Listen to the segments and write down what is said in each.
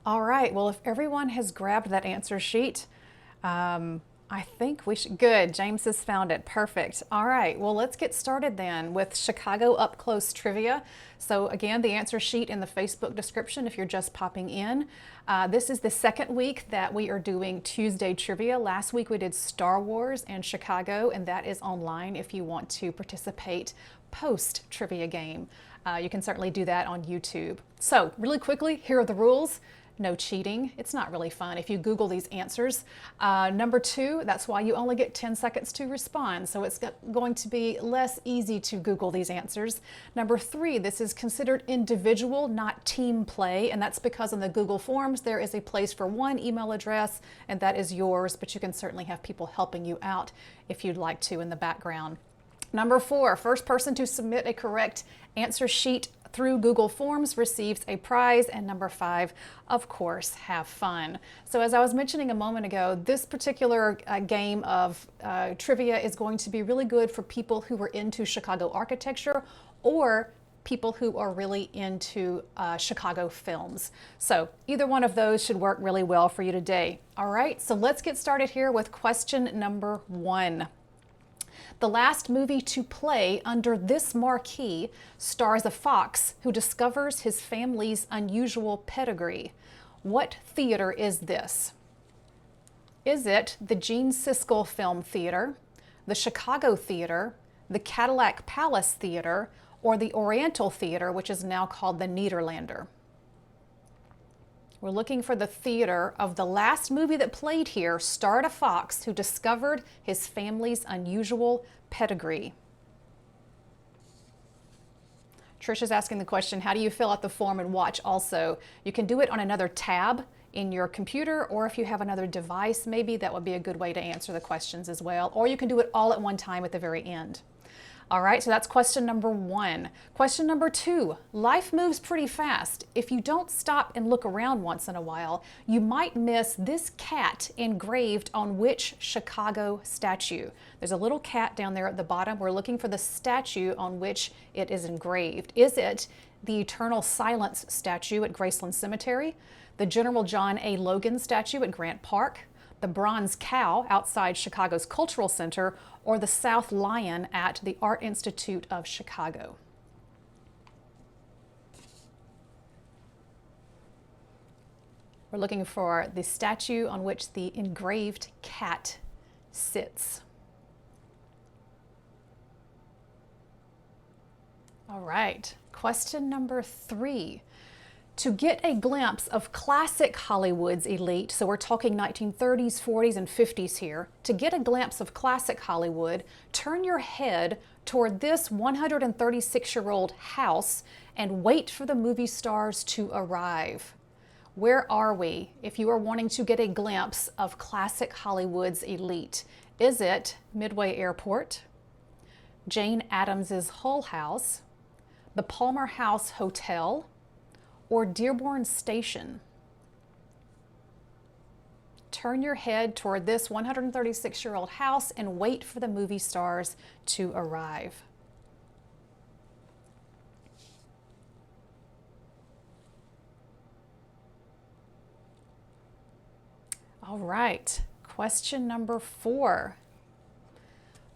All right, well, if everyone has grabbed that answer sheet, I think we should. Good, James has found it. Perfect. All right, well, let's get started then with Chicago Up Close Trivia. So again, the answer sheet in the Facebook description if you're just popping in. This is the second week that we are doing Tuesday trivia. Last week we did Star Wars and Chicago, and that is online if you want to participate post-trivia game. You can certainly do that on YouTube. So really quickly, here are the rules. No cheating. It's not really fun if you Google these answers. Number two, that's why you only get 10 seconds to respond. So it's going to be less easy to Google these answers. Number three, this is considered individual, not team play. And that's because in the Google Forms, there is a place for one email address, and that is yours, but you can certainly have people helping you out if you'd like to in the background. Number four, first person to submit a correct answer sheet through Google Forms receives a prize. And number five, of course, have fun. So as I was mentioning a moment ago, this particular game of trivia is going to be really good for people who are into Chicago architecture or people who are really into Chicago films. So either one of those should work really well for you today. All right, so let's get started here with question number one. The last movie to play under this marquee stars a fox who discovers his family's unusual pedigree. What theater is this? Is it the Gene Siskel Film Theater, the Chicago Theater, the Cadillac Palace Theater, or the Oriental Theater, which is now called the Nederlander? We're looking for the theater of the last movie that played here starred a fox who discovered his family's unusual pedigree. Trisha's asking the question, how do you fill out the form and watch also? You can do it on another tab in your computer, or if you have another device, maybe that would be a good way to answer the questions as well. Or you can do it all at one time at the very end. All right, so that's question number one. Question number two, life moves pretty fast. If you don't stop and look around once in a while, you might miss this cat engraved on which Chicago statue? There's a little cat down there at the bottom. We're looking for the statue on which it is engraved. Is it the Eternal Silence statue at Graceland Cemetery, the General John A. Logan statue at Grant Park, the bronze cow outside Chicago's Cultural Center, or the South Lion at the Art Institute of Chicago? We're looking for the statue on which the engraved cat sits. All right, question number three. To get a glimpse of classic Hollywood's elite, so we're talking 1930s, 40s, and 50s here, to get a glimpse of classic Hollywood, turn your head toward this 136-year-old house and wait for the movie stars to arrive. Where are we if you are wanting to get a glimpse of classic Hollywood's elite? Is it Midway Airport, Jane Addams's Hull House, the Palmer House Hotel, or Dearborn Station? Turn your head toward this 136-year-old house and wait for the movie stars to arrive. All right, question number four.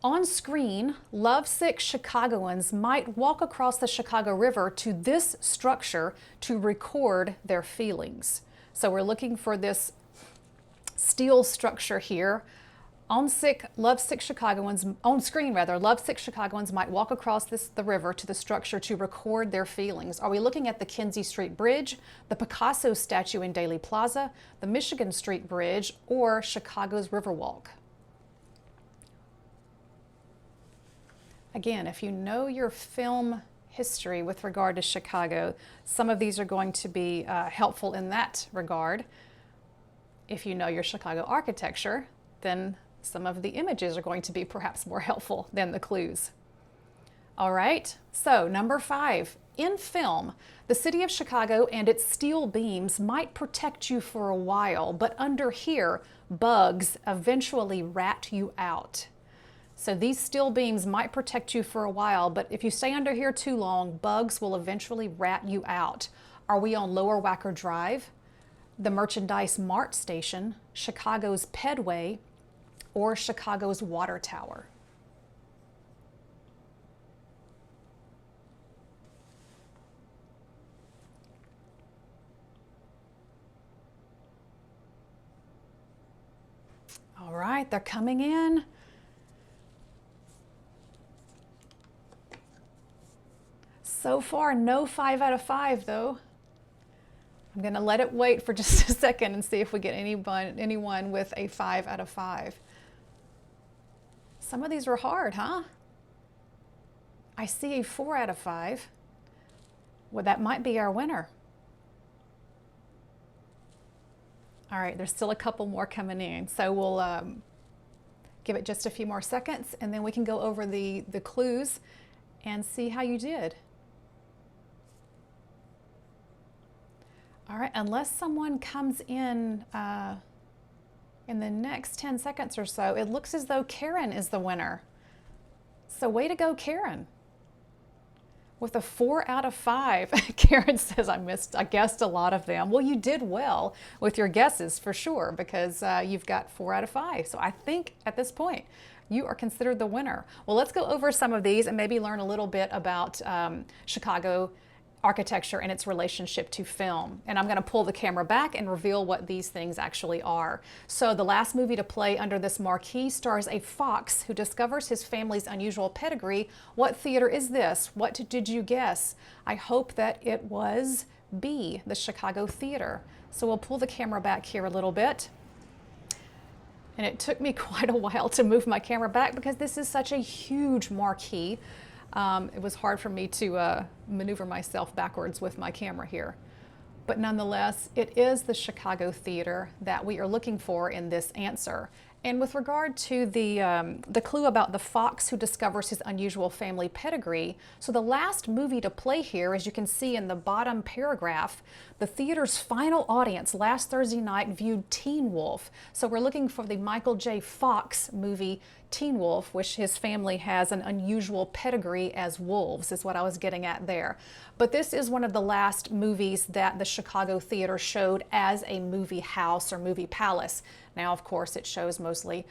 On screen, lovesick Chicagoans might walk across the Chicago River to this structure to record their feelings. So we're looking for this steel structure here. On screen, lovesick Chicagoans might walk across the river to the structure to record their feelings. Are we looking at the Kinzie Street Bridge, the Picasso statue in Daley Plaza, the Michigan Street Bridge, or Chicago's Riverwalk? Again, if you know your film history with regard to Chicago, some of these are going to be helpful in that regard. If you know your Chicago architecture, then some of the images are going to be perhaps more helpful than the clues. All right, so number five. In film, the city of Chicago and its steel beams might protect you for a while, but under here, bugs eventually rat you out. So these steel beams might protect you for a while, but if you stay under here too long, bugs will eventually rat you out. Are we on Lower Wacker Drive, the Merchandise Mart Station, Chicago's Pedway, or Chicago's Water Tower? All right, they're coming in. So far, no 5 out of 5 though. I'm gonna let it wait for just a second and see if we get anyone with a 5 out of 5. Some of these were hard, huh? I see a 4 out of 5. Well, that might be our winner. All right, there's still a couple more coming in. So we'll give it just a few more seconds and then we can go over the clues and see how you did. All right, unless someone comes in the next 10 seconds or so, it looks as though Karen is the winner. So way to go, Karen. With a 4 out of 5. Karen says, I guessed a lot of them. Well, you did well with your guesses for sure, because you've got 4 out of 5. So I think at this point, you are considered the winner. Well, let's go over some of these and maybe learn a little bit about Chicago architecture and its relationship to film. And I'm going to pull the camera back and reveal what these things actually are. So the last movie to play under this marquee stars a fox who discovers his family's unusual pedigree. What theater is this? What did you guess? I hope that it was B, the Chicago Theater. So we'll pull the camera back here a little bit. And it took me quite a while to move my camera back because this is such a huge marquee. It was hard for me to maneuver myself backwards with my camera here. But nonetheless, it is the Chicago Theater that we are looking for in this answer. And with regard to the clue about the fox who discovers his unusual family pedigree, so the last movie to play here, as you can see in the bottom paragraph, the theater's final audience last Thursday night viewed Teen Wolf. So we're looking for the Michael J. Fox movie Teen Wolf, which his family has an unusual pedigree as wolves, is what I was getting at there. But this is one of the last movies that the Chicago Theater showed as a movie house or movie palace. Now, of course, it shows mostly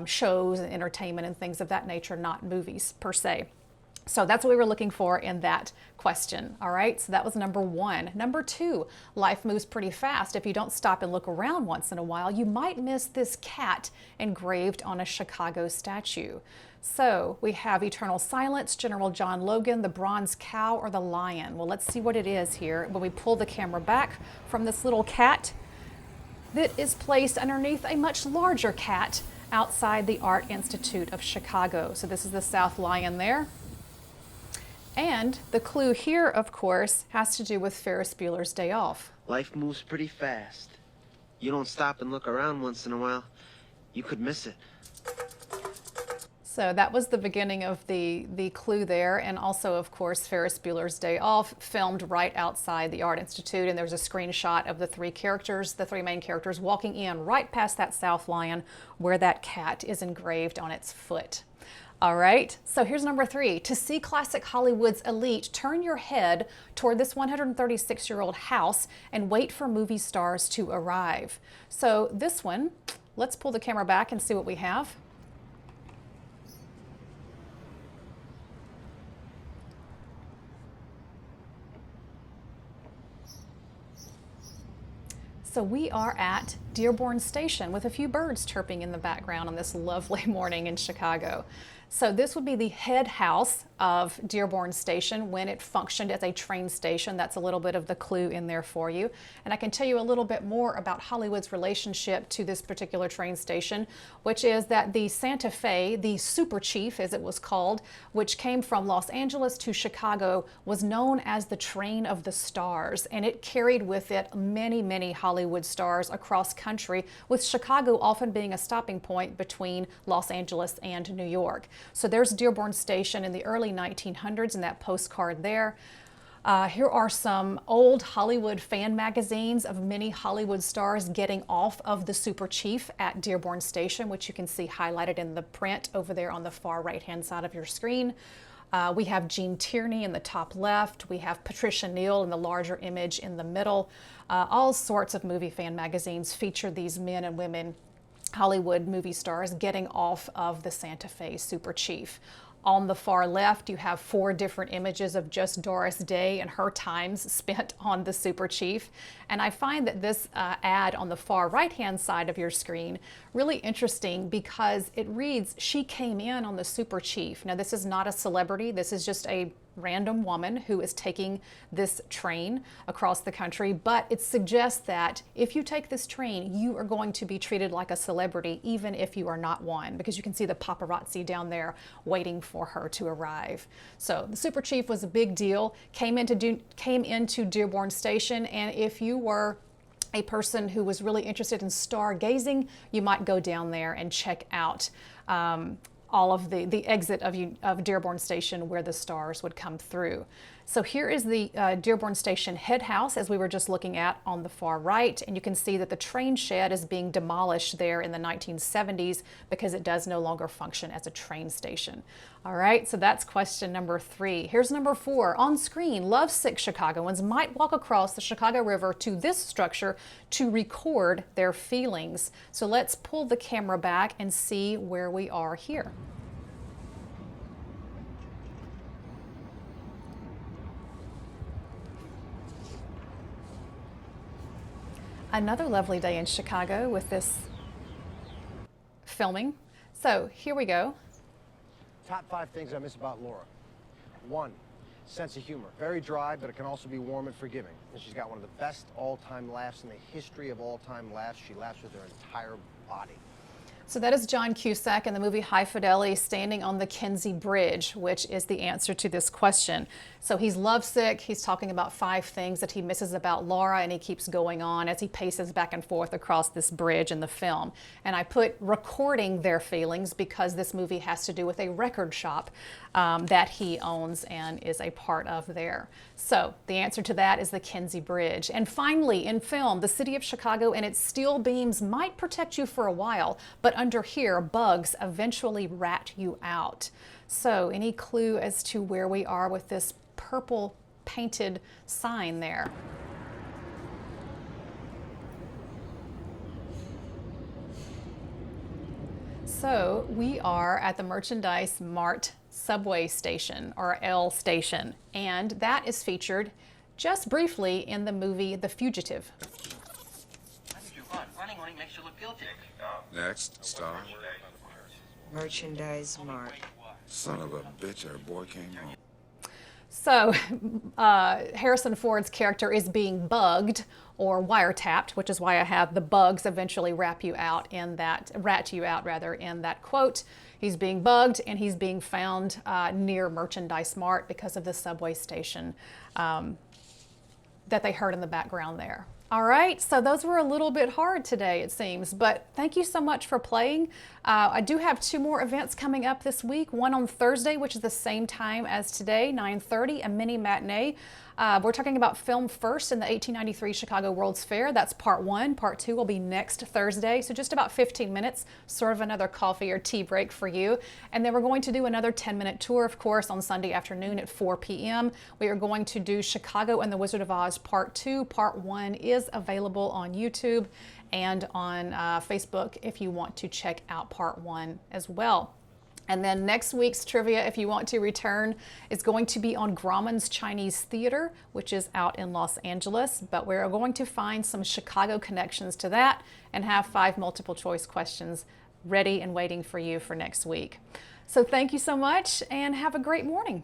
shows and entertainment and things of that nature, not movies per se. So that's what we were looking for in that question. All right, so that was number 1. Number 2, life moves pretty fast. If you don't stop and look around once in a while, you might miss this cat engraved on a Chicago statue. So we have Eternal Silence, General John Logan, the bronze cow, or the lion. Well, let's see what it is here. When we pull the camera back from this little cat that is placed underneath a much larger cat outside the Art Institute of Chicago. So this is the South Lion there. And the clue here, of course, has to do with Ferris Bueller's Day Off. Life moves pretty fast. You don't stop and look around once in a while, you could miss it. So that was the beginning of the clue there, and also, of course, Ferris Bueller's Day Off, filmed right outside the Art Institute, and there's a screenshot of the three main characters, walking in right past that South Lion where that cat is engraved on its foot. All right, so here's number 3. To see classic Hollywood's elite, turn your head toward this 136-year-old house and wait for movie stars to arrive. So this one, let's pull the camera back and see what we have. So we are at Dearborn Station with a few birds chirping in the background on this lovely morning in Chicago. So this would be the head house of Dearborn Station when it functioned as a train station. That's a little bit of the clue in there for you. And I can tell you a little bit more about Hollywood's relationship to this particular train station, which is that the Santa Fe, the Super Chief as it was called, which came from Los Angeles to Chicago, was known as the Train of the Stars. And it carried with it many, many Hollywood stars across country, with Chicago often being a stopping point between Los Angeles and New York. So there's Dearborn Station in the early 1900s in that postcard there. Here are some old Hollywood fan magazines of many Hollywood stars getting off of the Super Chief at Dearborn Station, which you can see highlighted in the print over there on the far right-hand side of your screen. We have Gene Tierney in the top left. We have Patricia Neal in the larger image in the middle. All sorts of movie fan magazines feature these men and women, Hollywood movie stars, getting off of the Santa Fe Super Chief. On the far left, you have 4 different images of just Doris Day and her times spent on the Super Chief. And I find that this ad on the far right-hand side of your screen really interesting because it reads, "She came in on the Super Chief." Now, this is not a celebrity. This is just a random woman who is taking this train across the country, but it suggests that if you take this train, you are going to be treated like a celebrity, even if you are not one, because you can see the paparazzi down there waiting for her to arrive. So the Super Chief was a big deal, came into Dearborn Station, and if you were a person who was really interested in stargazing, you might go down there and check out all of the exit of Dearborn Station where the stars would come through. So here is the Dearborn Station head house, as we were just looking at on the far right, and you can see that the train shed is being demolished there in the 1970s because it does no longer function as a train station. All right, so that's question number 3. Here's number 4. On screen, lovesick Chicagoans might walk across the Chicago River to this structure to record their feelings. So let's pull the camera back and see where we are here. Another lovely day in Chicago with this filming. So here we go. Top 5 things I miss about Laura. 1, sense of humor. Very dry, but it can also be warm and forgiving. And she's got one of the best all-time laughs in the history of all-time laughs. She laughs with her entire body. So that is John Cusack in the movie High Fidelity standing on the Kinsey Bridge, which is the answer to this question. So he's lovesick. He's talking about 5 things that he misses about Laura, and he keeps going on as he paces back and forth across this bridge in the film. And I put recording their feelings because this movie has to do with a record shop that he owns and is a part of there. So the answer to that is the Kinsey Bridge. And finally, in film, the city of Chicago and its steel beams might protect you for a while, but under here, bugs eventually rat you out. So any clue as to where we are with this purple painted sign there? So we are at the Merchandise Mart subway station, or L station, and that is featured just briefly in the movie The Fugitive. Running only makes you look guilty. Next, star. Merchandise Mart. Son of a bitch, our boy came home. So Harrison Ford's character is being bugged or wiretapped, which is why I have the bugs eventually rat you out in that quote. He's being bugged and he's being found near Merchandise Mart because of the subway station that they heard in the background there. All right, so those were a little bit hard today, it seems, but thank you so much for playing. I do have 2 more events coming up this week. One on Thursday, which is the same time as today, 9:30, a mini matinee. We're talking about film first in the 1893 Chicago World's Fair. That's part 1. Part 2 will be next Thursday, so just about 15 minutes, sort of another coffee or tea break for you. And then we're going to do another 10-minute tour, of course, on Sunday afternoon at 4 p.m. We are going to do Chicago and the Wizard of Oz Part 2. Part 1 is available on YouTube and on Facebook if you want to check out Part 1 as well. And then next week's trivia, if you want to return, is going to be on Grauman's Chinese Theater, which is out in Los Angeles. But we're going to find some Chicago connections to that and have 5 multiple choice questions ready and waiting for you for next week. So thank you so much and have a great morning.